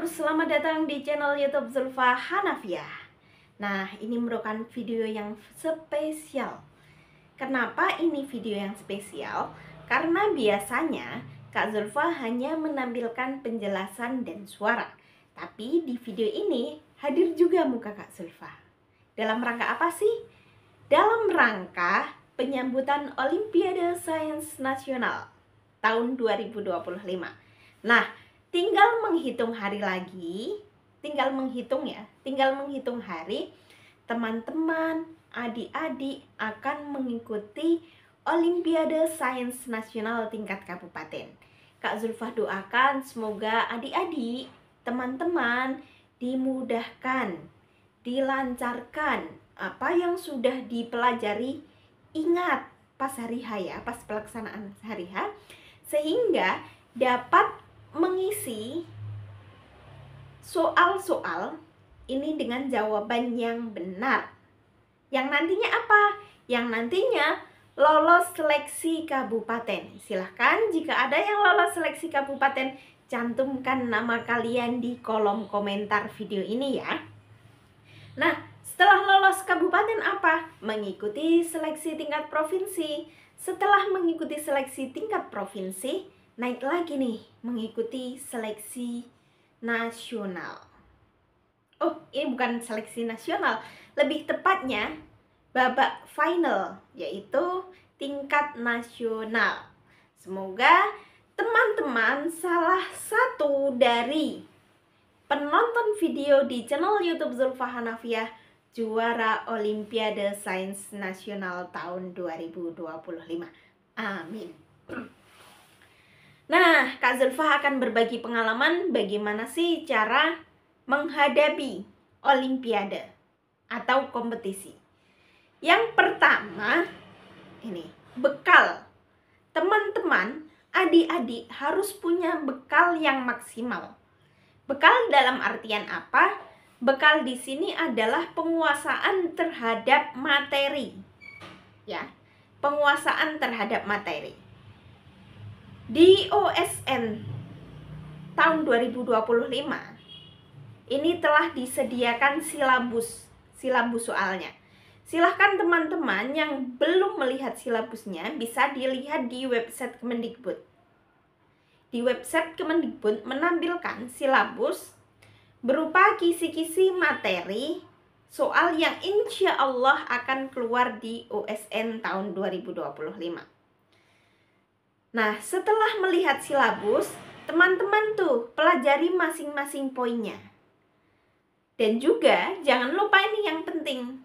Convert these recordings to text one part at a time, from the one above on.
selamat datang di channel YouTube Zulfa Hanafiah. Nah, ini merupakan video yang spesial. Kenapa ini video yang spesial? Karena biasanya Kak Zulfa hanya menampilkan penjelasan dan suara. Tapi di video ini hadir juga muka Kak Zulfa. Dalam rangka apa sih? Dalam rangka penyambutan Olimpiade Sains Nasional tahun 2025. Nah, tinggal menghitung hari lagi, tinggal menghitung hari, teman-teman, adik-adik akan mengikuti Olimpiade Sains Nasional tingkat kabupaten. Kak Zulfa doakan semoga adik-adik, teman-teman dimudahkan, dilancarkan, apa yang sudah dipelajari ingat pas hari H ya, pas pelaksanaan hari H, sehingga dapat mengisi soal-soal ini dengan jawaban yang benar. Yang nantinya apa? Yang nantinya lolos seleksi kabupaten. Silahkan jika ada yang lolos seleksi kabupaten, cantumkan nama kalian di kolom komentar video ini ya. Nah, setelah lolos kabupaten apa? Mengikuti seleksi tingkat provinsi. Setelah mengikuti seleksi tingkat provinsi, naik lagi nih, mengikuti seleksi nasional. Oh, ini bukan seleksi nasional, lebih tepatnya babak final, yaitu tingkat nasional. Semoga teman-teman salah satu dari penonton video di channel YouTube Zulfa Hanafiah juara Olimpiade Sains Nasional tahun 2025. Amin. Nah, Kak Zulfa akan berbagi pengalaman bagaimana sih cara menghadapi Olimpiade atau kompetisi. Yang pertama, ini bekal. Teman-teman, adik-adik harus punya bekal yang maksimal. Bekal dalam artian apa? Bekal di sini adalah penguasaan terhadap materi. Ya, penguasaan terhadap materi. Di OSN tahun 2025 ini telah disediakan silabus soalnya. Silahkan teman-teman yang belum melihat silabusnya bisa dilihat di website Kemendikbud. Di website Kemendikbud menampilkan silabus berupa kisi-kisi materi soal yang insya Allah akan keluar di OSN tahun 2025. Nah, setelah melihat silabus, teman-teman tuh pelajari masing-masing poinnya. Dan juga jangan lupa ini yang penting,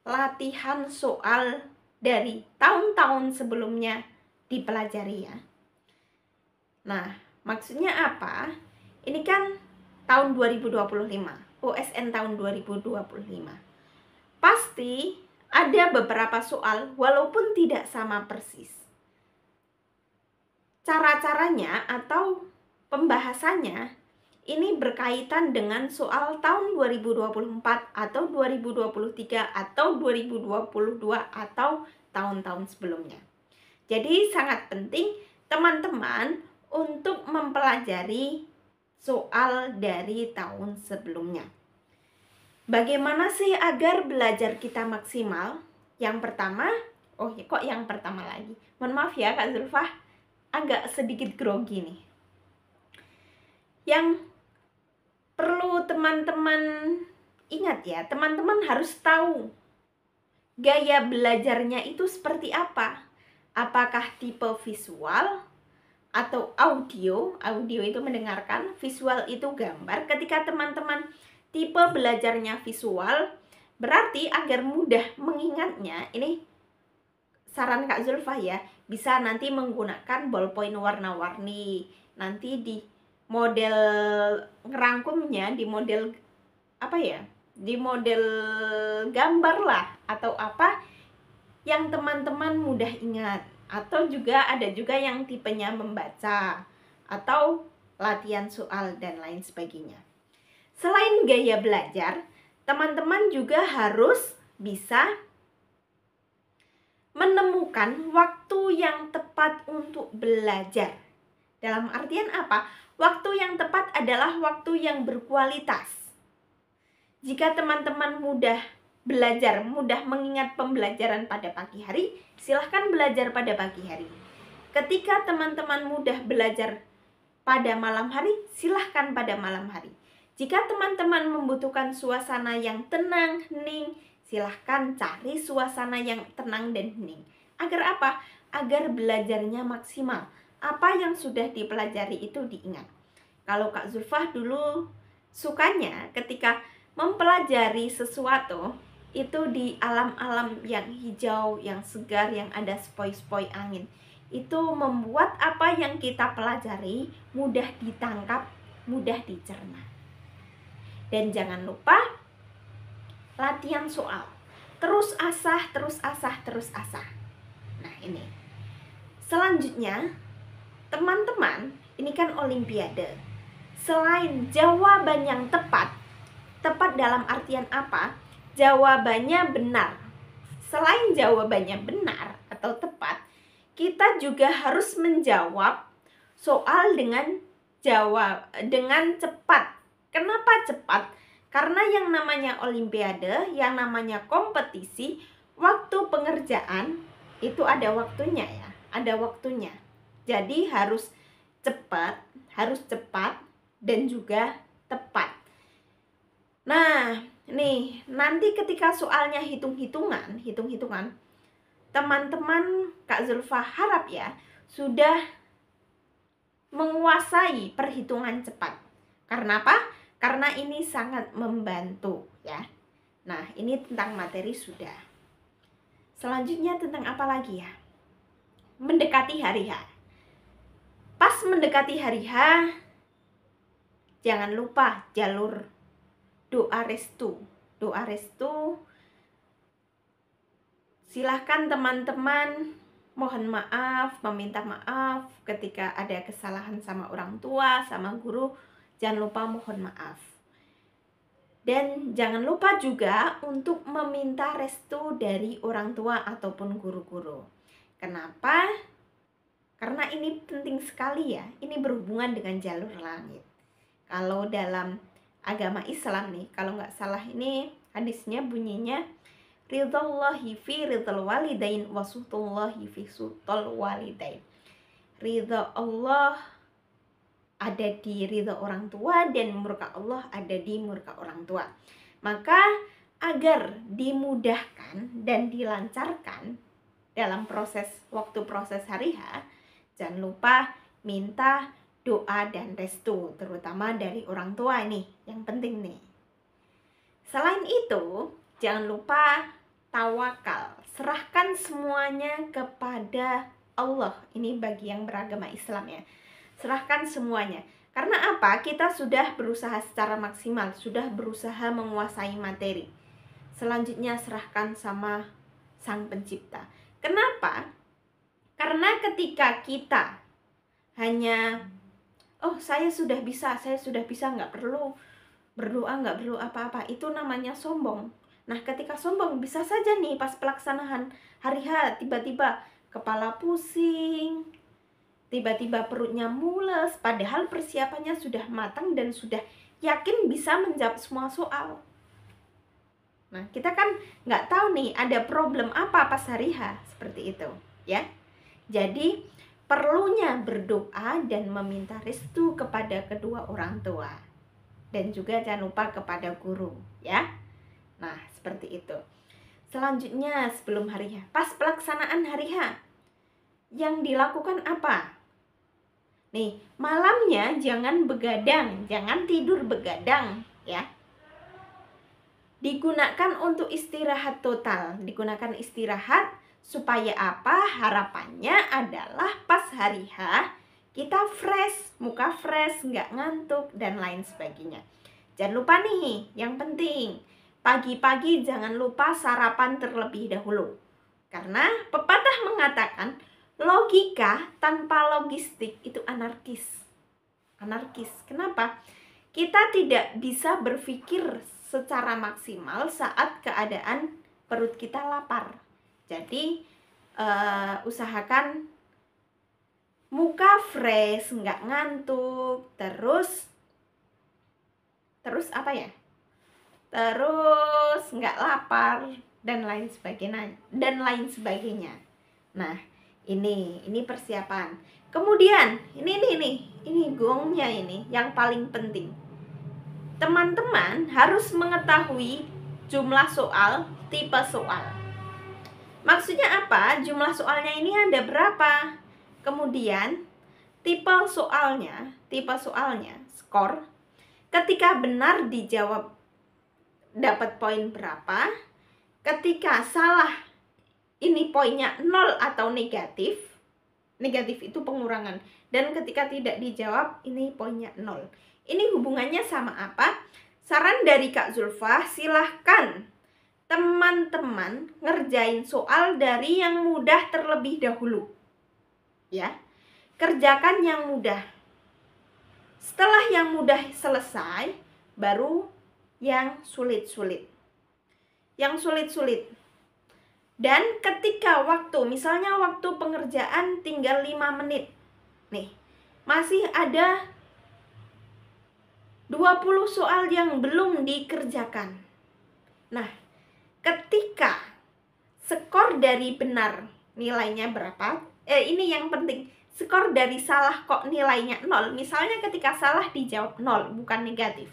latihan soal dari tahun-tahun sebelumnya dipelajari ya. Nah, maksudnya apa? Ini kan tahun 2025, OSN tahun 2025. Pasti ada beberapa soal walaupun tidak sama persis. Cara-caranya atau pembahasannya ini berkaitan dengan soal tahun 2024 atau 2023 atau 2022 atau tahun-tahun sebelumnya. Jadi sangat penting teman-teman untuk mempelajari soal dari tahun sebelumnya. Bagaimana sih agar belajar kita maksimal? Yang pertama, yang pertama lagi? Mohon maaf ya Kak Zulfa, agak sedikit grogi nih. Yang perlu teman-teman ingat ya, teman-teman harus tahu gaya belajarnya itu seperti apa. Apakah tipe visual atau audio? Audio itu mendengarkan, visual itu gambar. Ketika teman-teman tipe belajarnya visual, berarti agar mudah mengingatnya, ini saran Kak Zulfa ya, bisa nanti menggunakan ballpoint warna-warni. Nanti di model ngerangkumnya, di model apa ya? Di model gambar lah atau apa yang teman-teman mudah ingat. Atau juga ada juga yang tipenya membaca atau latihan soal dan lain sebagainya. Selain gaya belajar, teman-teman juga harus bisa menemukan waktu yang tepat untuk belajar. Dalam artian apa? Waktu yang tepat adalah waktu yang berkualitas. Jika teman-teman mudah belajar, mudah mengingat pembelajaran pada pagi hari, silahkan belajar pada pagi hari. Ketika teman-teman mudah belajar pada malam hari, silahkan pada malam hari. Jika teman-teman membutuhkan suasana yang tenang, hening, silahkan cari suasana yang tenang dan hening. Agar apa? Agar belajarnya maksimal. Apa yang sudah dipelajari itu diingat. Kalau Kak Zulfah dulu sukanya ketika mempelajari sesuatu itu di alam-alam yang hijau, yang segar, yang ada sepoi-sepoi angin. Itu membuat apa yang kita pelajari mudah ditangkap, mudah dicerna. Dan jangan lupa latihan soal. Terus asah, terus asah, terus asah. Nah ini. Selanjutnya, teman-teman, ini kan olimpiade. Selain jawaban yang tepat dalam artian apa? Jawabannya benar. Selain jawabannya benar atau tepat, kita juga harus menjawab soal dengan cepat. Kenapa cepat? Karena yang namanya olimpiade, yang namanya kompetisi, waktu pengerjaan itu ada waktunya ya, ada waktunya. Jadi harus cepat dan juga tepat. Nah, nih, nanti ketika soalnya hitung-hitungan, teman-teman Kak Zulfah harap ya sudah menguasai perhitungan cepat. Karena apa? Karena ini sangat membantu ya. Nah, ini tentang materi sudah. Selanjutnya tentang apa lagi ya? Mendekati hari H. Pas mendekati hari H, jangan lupa jalur doa restu. Doa restu, silahkan teman-teman mohon maaf, meminta maaf ketika ada kesalahan sama orang tua, sama guru. Jangan lupa mohon maaf. Dan jangan lupa juga untuk meminta restu dari orang tua ataupun guru-guru. Kenapa? Karena ini penting sekali ya. Ini berhubungan dengan jalur langit. Kalau dalam agama Islam nih, kalau nggak salah ini hadisnya bunyinya ridhallahi fi ridhal walidain wa suhtullahi fi suhtul walidain. Ridha Allah ada di ridha orang tua dan murka Allah ada di murka orang tua. Maka agar dimudahkan dan dilancarkan dalam waktu proses hari H, jangan lupa minta doa dan restu, terutama dari orang tua nih, yang penting nih. Selain itu, jangan lupa tawakal, serahkan semuanya kepada Allah. Ini bagi yang beragama Islam ya. Serahkan semuanya. Karena apa? Kita sudah berusaha secara maksimal, sudah berusaha menguasai materi. Selanjutnya serahkan sama Sang Pencipta. Kenapa? Karena ketika kita hanya saya sudah bisa, nggak perlu berdoa, nggak perlu apa-apa, itu namanya sombong. Nah, ketika sombong, bisa saja nih pas pelaksanaan hari H, tiba-tiba kepala pusing, tiba-tiba perutnya mules, padahal persiapannya sudah matang dan sudah yakin bisa menjawab semua soal. Nah, kita kan nggak tahu nih ada problem apa pas hari H, seperti itu, ya. Jadi, perlunya berdoa dan meminta restu kepada kedua orang tua. Dan juga jangan lupa kepada guru, ya. Nah, seperti itu. Selanjutnya sebelum hari H, pas pelaksanaan hari H, yang dilakukan apa? Nih, malamnya jangan begadang, jangan tidur begadang, ya. Digunakan untuk istirahat total, digunakan istirahat supaya apa? Harapannya adalah pas hari H kita fresh, muka fresh, nggak ngantuk, dan lain sebagainya. Jangan lupa nih, yang penting, pagi-pagi jangan lupa sarapan terlebih dahulu. Karena pepatah mengatakan, logika tanpa logistik itu anarkis. Anarkis, kenapa? Kita tidak bisa berpikir secara maksimal saat keadaan perut kita lapar. Jadi, usahakan muka fresh, nggak ngantuk, terus apa ya? Terus nggak lapar dan lain sebagainya. Nah, ini persiapan. Kemudian ini gongnya, ini yang paling penting. Teman-teman harus mengetahui jumlah soal, tipe soal. Maksudnya apa? Jumlah soalnya ini ada berapa? Kemudian tipe soalnya, skor. Ketika benar dijawab dapat poin berapa? Ketika salah ini poinnya 0 atau negatif. Negatif itu pengurangan. Dan ketika tidak dijawab ini poinnya 0. Ini hubungannya sama apa? Saran dari Kak Zulfa, silahkan teman-teman ngerjain soal dari yang mudah terlebih dahulu. Ya. Kerjakan yang mudah. Setelah yang mudah selesai, baru yang sulit-sulit. Dan ketika misalnya waktu pengerjaan tinggal 5 menit. Nih, masih ada 20 soal yang belum dikerjakan. Nah, ketika skor dari benar nilainya berapa? Ini yang penting. Skor dari salah kok nilainya 0. Misalnya ketika salah dijawab 0, bukan negatif.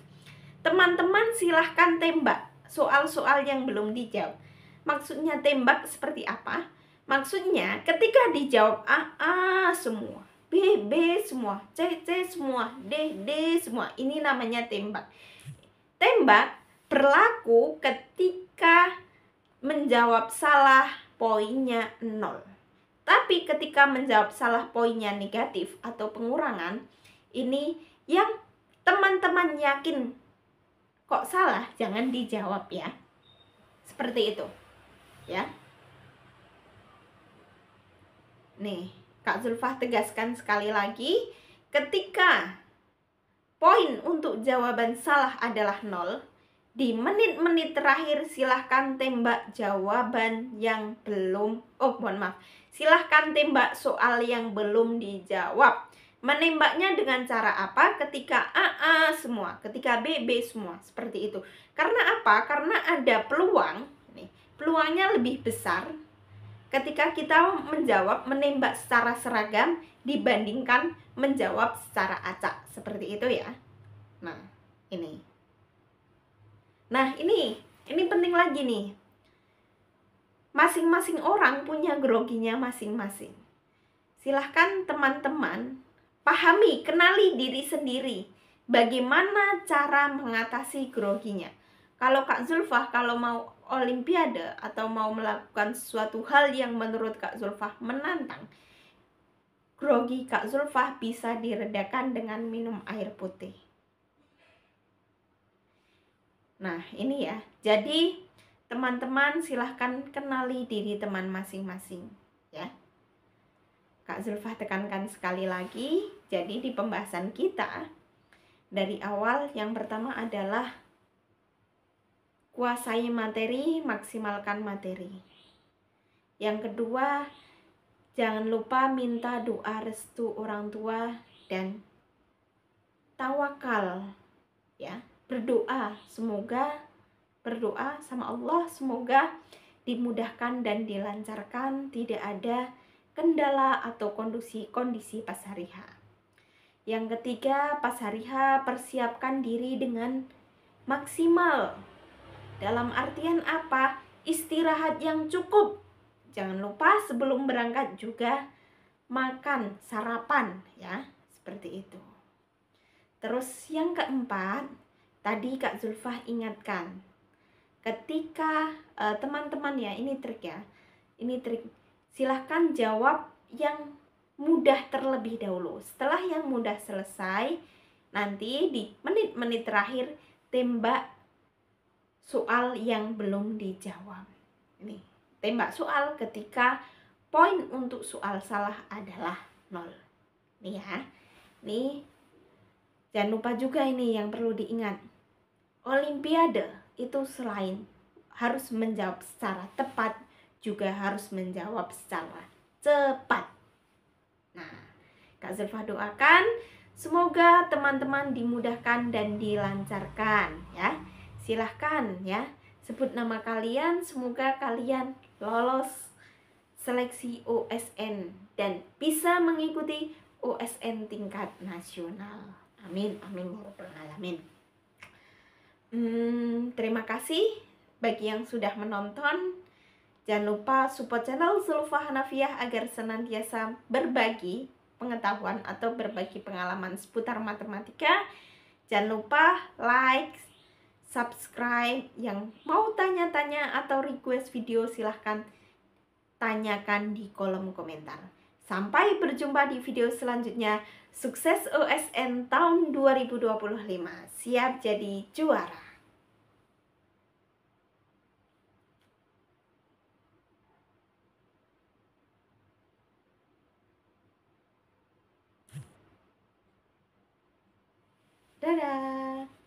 Teman-teman silahkan tembak soal-soal yang belum dijawab. Maksudnya tembak seperti apa? Maksudnya ketika dijawab A semua, B semua, C semua, D semua. Ini namanya tembak. Tembak berlaku ketika menjawab salah poinnya 0. Tapi ketika menjawab salah poinnya negatif atau pengurangan, ini yang teman-teman yakin kok salah, jangan dijawab ya. Seperti itu. Ya. Nih, Kak Zulfa tegaskan sekali lagi, ketika poin untuk jawaban salah adalah 0, di menit-menit terakhir silahkan tembak jawaban yang belum, silahkan tembak soal yang belum dijawab. Menembaknya dengan cara apa? Ketika A semua, ketika B semua, seperti itu. Karena apa? Karena ada peluang, peluangnya lebih besar ketika kita menembak secara seragam dibandingkan menjawab secara acak, seperti itu ya. Nah, ini penting lagi nih. Masing-masing orang punya groginya masing-masing. Silahkan teman-teman pahami, kenali diri sendiri. Bagaimana cara mengatasi groginya. Kalau Kak Zulfa, kalau mau olimpiade atau mau melakukan sesuatu hal yang menurut Kak Zulfa menantang, grogi Kak Zulfa bisa diredakan dengan minum air putih. Nah, ini ya. Jadi, teman-teman silahkan kenali diri teman masing-masing, ya. Kak Zulfa tekankan sekali lagi, jadi di pembahasan kita, dari awal yang pertama adalah kuasai materi, maksimalkan materi. Yang kedua, jangan lupa minta doa restu orang tua dan tawakal, ya. Berdoa sama Allah, semoga dimudahkan dan dilancarkan, tidak ada kendala atau kondisi pas hari H. Yang ketiga, pas hari H persiapkan diri dengan maksimal. Dalam artian apa? Istirahat yang cukup. Jangan lupa sebelum berangkat juga makan, sarapan ya, seperti itu. Terus yang keempat, tadi Kak Zulfa ingatkan, ketika teman-teman ya, ini trik, silahkan jawab yang mudah terlebih dahulu. Setelah yang mudah selesai, nanti di menit-menit terakhir tembak soal yang belum dijawab. Ini tembak soal ketika poin untuk soal salah adalah 0. Nih ya. Nih, jangan lupa juga ini yang perlu diingat. Olimpiade itu selain harus menjawab secara tepat, juga harus menjawab secara cepat. Nah, Kak Zulfa doakan semoga teman-teman dimudahkan dan dilancarkan ya. Silahkan ya, sebut nama kalian, semoga kalian lolos seleksi OSN dan bisa mengikuti OSN tingkat nasional. Amin, amin ya rabbal alamin. Terima kasih bagi yang sudah menonton. Jangan lupa support channel Zulfa Hanafiah agar senantiasa berbagi pengetahuan atau berbagi pengalaman seputar matematika. Jangan lupa like, subscribe. Yang mau tanya-tanya atau request video silahkan tanyakan di kolom komentar. Sampai berjumpa di video selanjutnya. Sukses OSN tahun 2025. Siap jadi juara. Dadah.